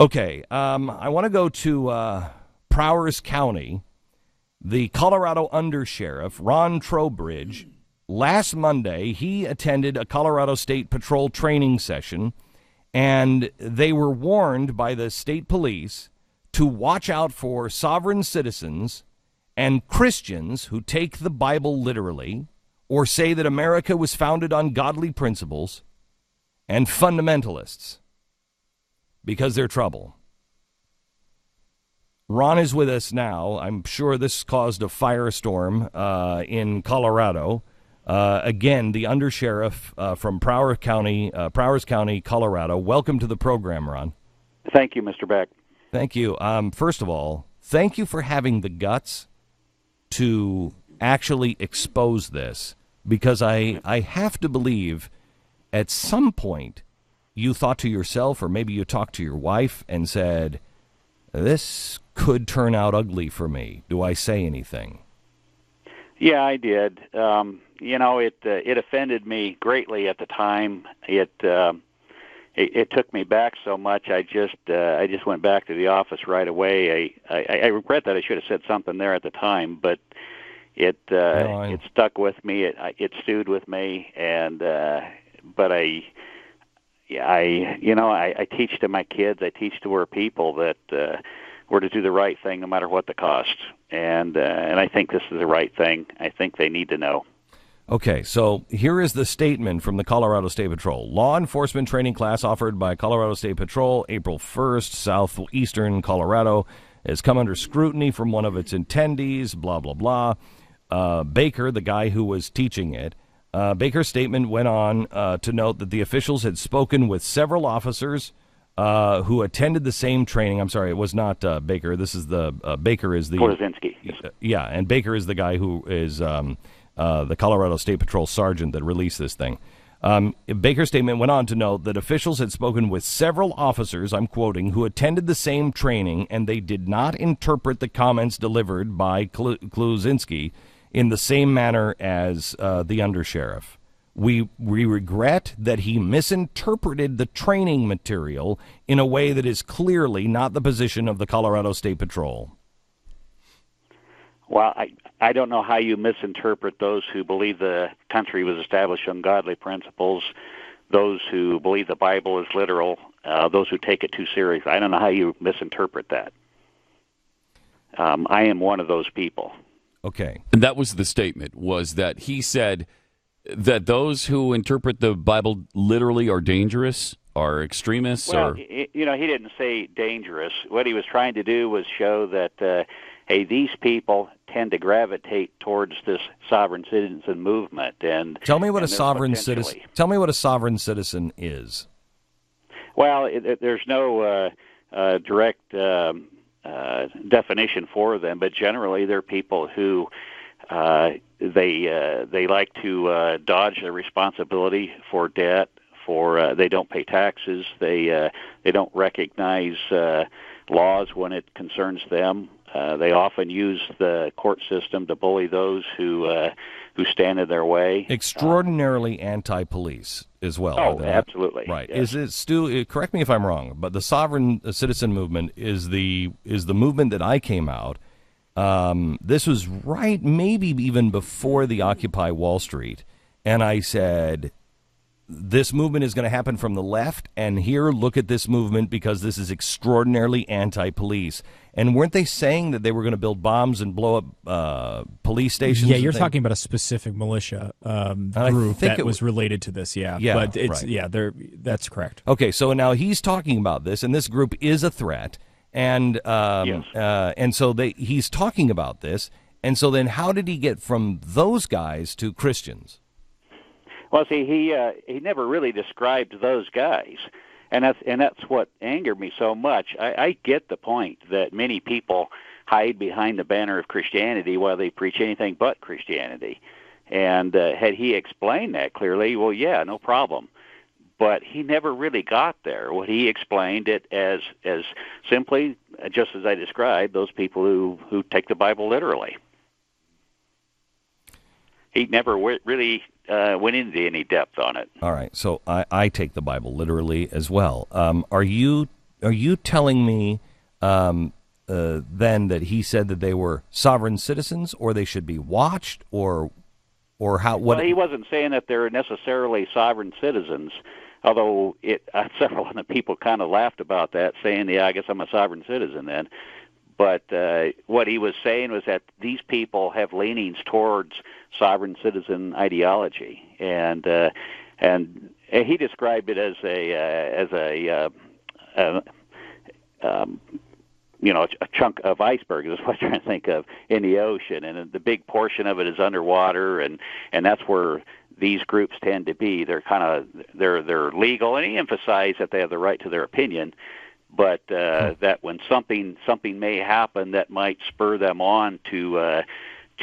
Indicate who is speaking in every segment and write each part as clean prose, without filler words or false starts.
Speaker 1: Okay, I want to go to Prowers County. The Colorado undersheriff, Ron Trowbridge, last Monday, he attended a Colorado State Patrol training session, and they were warned by the state police to watch out for sovereign citizens and Christians who take the Bible literally or say that America was founded on godly principles, and fundamentalists, because they're trouble. Ron is with us now. I'm sure this caused a firestorm in Colorado. Again, the undersheriff from Prowers County, Colorado. Welcome to the program, Ron.
Speaker 2: Thank you, Mr. Beck.
Speaker 1: Thank you. First of all, thank you for having the guts to actually expose this, because I have to believe at some point you thought to yourself, or maybe you talked to your wife and said, this could turn out ugly for me. Do I say anything?
Speaker 2: Yeah, I did. It offended me greatly at the time. It took me back so much. I just went back to the office right away. I regret that I should have said something there at the time, but it stuck with me. It stewed with me, and but I teach to my kids. I teach to our people that we're to do the right thing no matter what the cost, and I think this is the right thing. I think they need to know.
Speaker 1: Okay, so here is the statement from the Colorado State Patrol. Law enforcement training class offered by Colorado State Patrol April 1st, southeastern Colorado, has come under scrutiny from one of its attendees, blah, blah, blah. Baker, the guy who was teaching it, Baker's statement went on to note that the officials had spoken with several officers who attended the same training. I'm sorry, it was not Baker. This is Baker is the...
Speaker 2: Blazinski.
Speaker 1: Yeah, and Baker is the guy who is... the Colorado State Patrol sergeant that released this thing. Baker's statement went on to note that officials had spoken with several officers, I'm quoting, who attended the same training, and they did not interpret the comments delivered by Kluzinski in the same manner as the undersheriff. We regret that he misinterpreted the training material in a way that is clearly not the position of the Colorado State Patrol.
Speaker 2: Well, I don't know how you misinterpret those who believe the country was established on godly principles, those who believe the Bible is literal, those who take it too serious. I don't know how you misinterpret that. I am one of those people.
Speaker 1: Okay.
Speaker 3: And that was the statement, was that he said that those who interpret the Bible literally are dangerous, are extremists?
Speaker 2: Well, he didn't say dangerous. What he was trying to do was show that, hey, these people tend to gravitate towards this sovereign citizen movement. And
Speaker 1: tell me what a sovereign citizen. Tell me what a sovereign citizen is.
Speaker 2: Well, there's no direct definition for them, but generally they're people who they like to dodge their responsibility for debt. They don't pay taxes. They don't recognize laws when it concerns them. They often use the court system to bully those who stand in their way.
Speaker 1: Extraordinarily anti-police as well.
Speaker 2: Oh, absolutely.
Speaker 1: Right.
Speaker 2: Yes.
Speaker 1: Is it, Stu? Correct me if I'm wrong, but the sovereign citizen movement is the movement that I came out. This was right, maybe even before the Occupy Wall Street, and I said, this movement is going to happen from the left, and here, look at this movement, because this is extraordinarily anti-police. And weren't they saying that they were going to build bombs and blow up police stations?
Speaker 4: Yeah, you're talking about a specific militia group that was related to this, yeah. But it's right. That's correct.
Speaker 1: Okay, so now he's talking about this, and this group is a threat, and
Speaker 2: yes.
Speaker 1: And so he's talking about this, and so then how did he get from those guys to Christians?
Speaker 2: Well, see, he never really described those guys, and that's what angered me so much. I get the point that many people hide behind the banner of Christianity while they preach anything but Christianity, and had he explained that clearly, well, yeah, no problem. But he never really got there. What he explained it as simply, just as I described, those people who take the Bible literally. He never really went into any depth on it.
Speaker 1: All right, so I take the Bible literally as well. Are you you telling me then that he said that they were sovereign citizens, or they should be watched, or how? What?
Speaker 2: Well, he wasn't saying that they're necessarily sovereign citizens, although several of the people kind of laughed about that, saying, "Yeah, I guess I'm a sovereign citizen then." But what he was saying was that these people have leanings towards sovereign citizen ideology, and he described it as a chunk of iceberg is what I'm trying to think of in the ocean, and the big portion of it is underwater, and that's where these groups tend to be. They're legal, and he emphasized that they have the right to their opinion, but that when something may happen that might spur them on to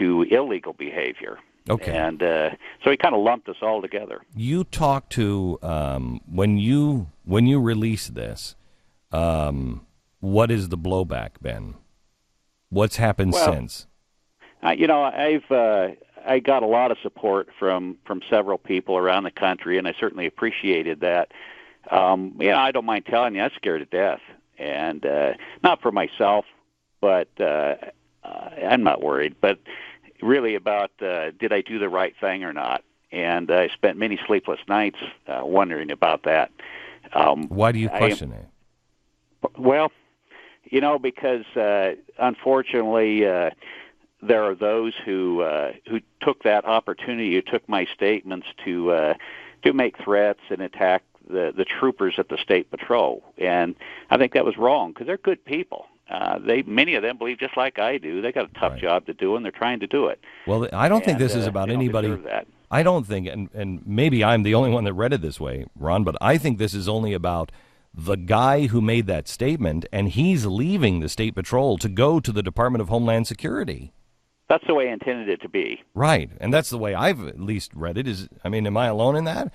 Speaker 2: illegal behavior.
Speaker 1: Okay.
Speaker 2: And so he kind of lumped us all together.
Speaker 1: You talked to when you release this. What is the blowback been? What's happened since?
Speaker 2: I got a lot of support from several people around the country, and I certainly appreciated that. I don't mind telling you, I'm scared to death, and not for myself, but I'm not worried. But really about did I do the right thing or not? And I spent many sleepless nights wondering about that.
Speaker 1: Why do you question it?
Speaker 2: Well, because unfortunately there are those who took that opportunity, who took my statements to make threats and attack the troopers at the State Patrol, and I think that was wrong because they're good people. Many of them believe just like I do. They got a tough job to do, and they're trying to do it.
Speaker 1: Well, I don't think this is about anybody. I don't think, and maybe I'm the only one that read it this way, Ron, but I think this is only about the guy who made that statement, and he's leaving the State Patrol to go to the Department of Homeland Security.
Speaker 2: That's the way I intended it to be.
Speaker 1: Right, and that's the way I've at least read it. Am I alone in that?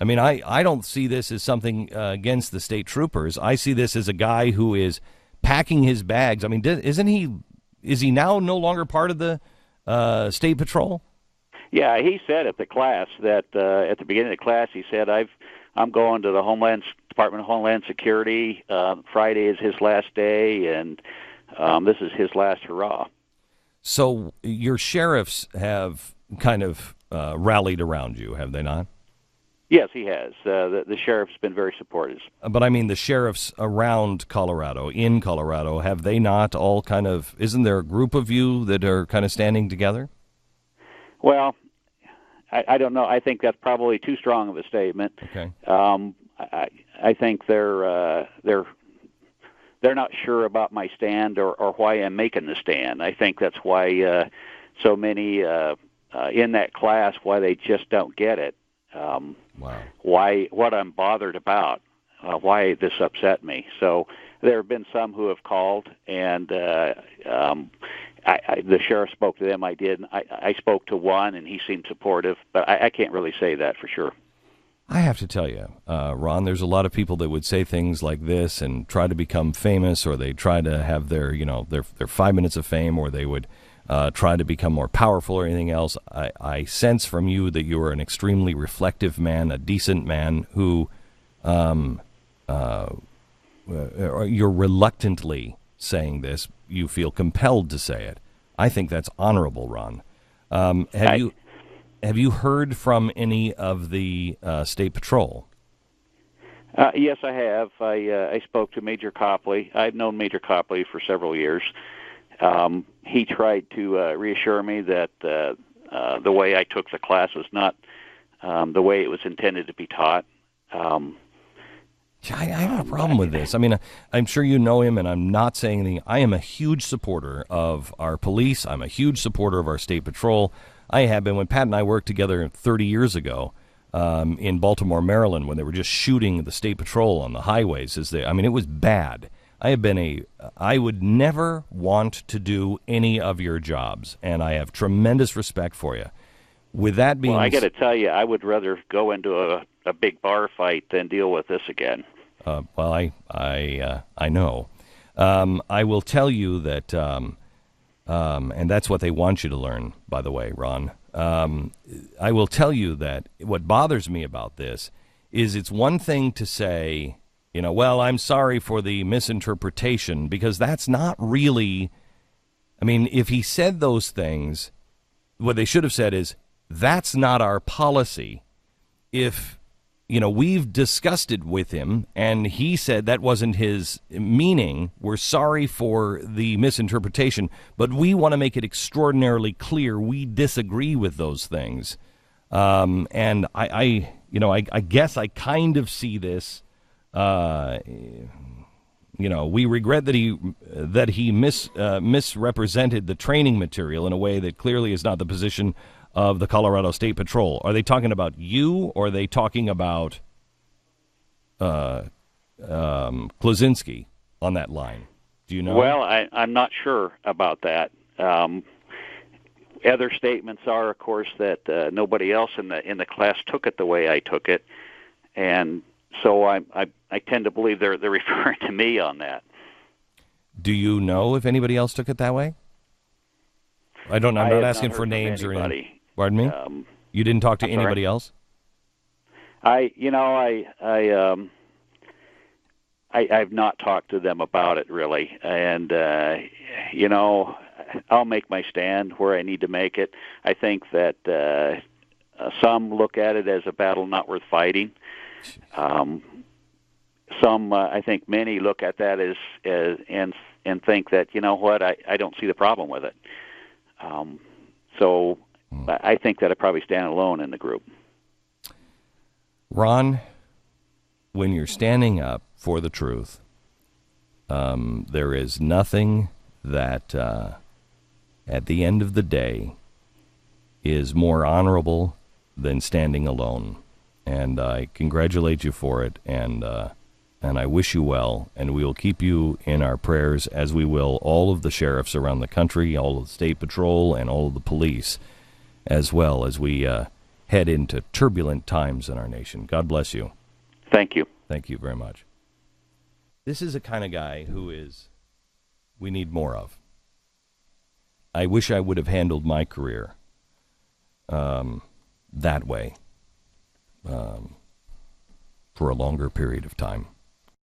Speaker 1: I don't see this as something against the state troopers. I see this as a guy who is packing his bags. Is he now no longer part of the State Patrol?
Speaker 2: Yeah, he said at the class that at the beginning of the class, he said, I'm going to the Department of Homeland Security. Friday is his last day, and this is his last hurrah.
Speaker 1: So your sheriffs have kind of rallied around you, have they not?
Speaker 2: Yes, he has. The sheriff's been very supportive.
Speaker 1: But the sheriffs around Colorado, in Colorado, have they not all kind of, isn't there a group of you that are kind of standing together?
Speaker 2: Well, I don't know. I think that's probably too strong of a statement.
Speaker 1: Okay.
Speaker 2: I think they're not sure about my stand or why I'm making the stand. I think that's why so many in that class, why they just don't get it.
Speaker 1: Wow.
Speaker 2: Why what I'm bothered about, why this upset me. So there have been some who have called, and the sheriff spoke to them. I did. I spoke to one, and he seemed supportive, but I can't really say that for sure.
Speaker 1: I have to tell you, Ron, there's a lot of people that would say things like this and try to become famous, or they try to have their 5 minutes of fame, or they would try to become more powerful or anything else. I sense from you that you are an extremely reflective man, a decent man who you're reluctantly saying this. You feel compelled to say it. I think that's honorable, Ron. Have you heard from any of the State Patrol?
Speaker 2: Yes, I have. I spoke to Major Copley. I've known Major Copley for several years. He tried to reassure me that the way I took the class was not the way it was intended to be taught.
Speaker 1: I have a problem with this. I'm sure you know him, and I'm not saying anything. I am a huge supporter of our police. I'm a huge supporter of our State Patrol. I have been. When Pat and I worked together 30 years ago in Baltimore, Maryland, when they were just shooting the State Patrol on the highways. It was bad. I would never want to do any of your jobs, and I have tremendous respect for you. With that being,
Speaker 2: I got to tell you, I would rather go into a big bar fight than deal with this again.
Speaker 1: I know. I will tell you that, and that's what they want you to learn, by the way, Ron. I will tell you that what bothers me about this is it's one thing to say well, I'm sorry for the misinterpretation, because that's not really, I mean, if he said those things, what they should have said is, that's not our policy. If, we've discussed it with him and he said that wasn't his meaning, we're sorry for the misinterpretation, but we want to make it extraordinarily clear we disagree with those things. And I guess I kind of see this. We regret that he misrepresented the training material in a way that clearly is not the position of the Colorado State Patrol. Are they talking about you, or are they talking about Klosinski on that line? Do you know?
Speaker 2: Well, I'm not sure about that. Other statements are, of course, that nobody else in the class took it the way I took it, and so I tend to believe they're referring to me on that.
Speaker 1: Do you know if anybody else took it that way? I'm not asking for names or anything. Pardon me? You didn't talk to anybody else?
Speaker 2: I've not talked to them about it really, and I'll make my stand where I need to make it. I think that some look at it as a battle not worth fighting. I think many look at that as and think that, I don't see the problem with it. So I think that I probably stand alone in the group.
Speaker 1: Ron, when you're standing up for the truth, there is nothing that, at the end of the day, is more honorable than standing alone. And I congratulate you for it, and I wish you well, and we will keep you in our prayers, as we will all of the sheriffs around the country, all of the state patrol, and all of the police, as well as we head into turbulent times in our nation. God bless you.
Speaker 2: Thank you.
Speaker 1: Thank you very much. This is a kind of guy we need more of. I wish I would have handled my career that way for a longer period of time.